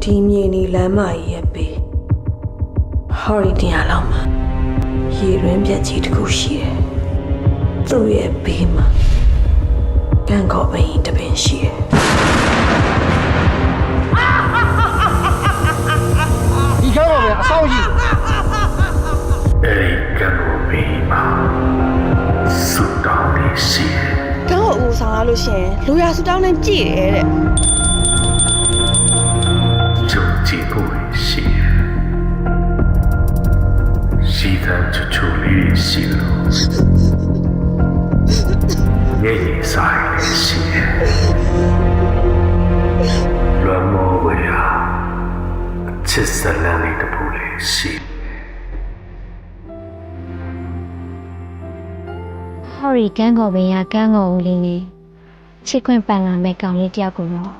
ဒီမြေနီလမ်းမကြီးရဲ့ဘေးဟော်ရီတရားလောက်မှာရေရင်းပြက်ကြီးတစ်ခုရှိတယ်သူ့ရဲ့ဘေးမှာကံကောပင်တပင်ရှိတယ်ဒီကောပဲအဆောင်ကြီးအဲ့ဒီကံကိုပြီးမှစွတောင်းနေရှိတယ်။ကောင်းကိုဆောင်လာလို့ရှိရင်လူရဆူတောင်းနဲ့ကြည့်ရဲတဲ့။ကြုံကြည့်ဖို့ရှိတယ်။ရှိတဲ့ချူလေးရှိလို့မျက်ရည်ဆိုင်ရှိတယ်။လွမ်းမောဝေးဟာချစ်စလန်လေးတစ်ခုလေးရှိတယ်ဟော်ရီကန်းကော်ပင်ရကန်းကော်ဦးလေးနဲ့ချစ်ခွင့်ပန်လာမဲ့ကောင်လေးတယောက်ကိုတော့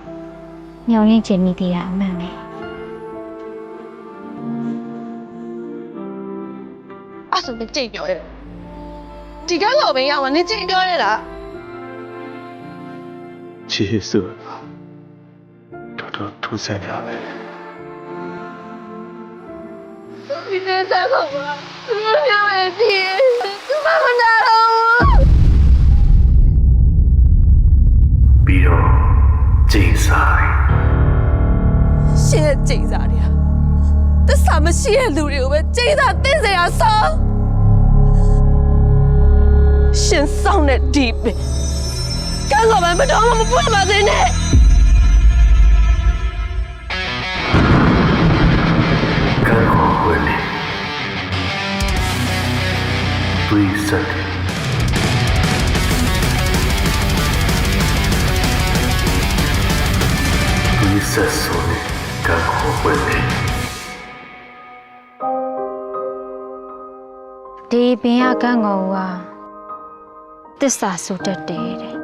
ညောင်ရင်းချင်မိသေးတာအမှန်ပဲအဲ့ဆိုကြိတ်ပြောရဲဒီကောင်းကိုပဲရောက်မှနေကြိတ်ပြောရဲလားကျေးဇူးတော်တော်ထူးဆန်းပါပဲဒီနေ့စားကောပါသူပြောမယ်ဒီသူမမနာတော့ပြီးတော့ကျိန်ဆိုင်ရှင်းကြိတ်စားတယ်သစ္စာမရှိတဲ့လူတွေကိုပဲကြိတ်စားသိစေရဆုံးရှင်းဆောင်တဲ့ဒီပဲကံကောပဲမတော်မပွင့်ပါစေနဲ့ကံကောဝယ်လေပြီးစက်ပြီးဆက်ဆိုလေကံကောဝယ်လေဒီပင်ရကန်းကောဦးကတစ္ဆာဆိုတတ်တယ်တဲ့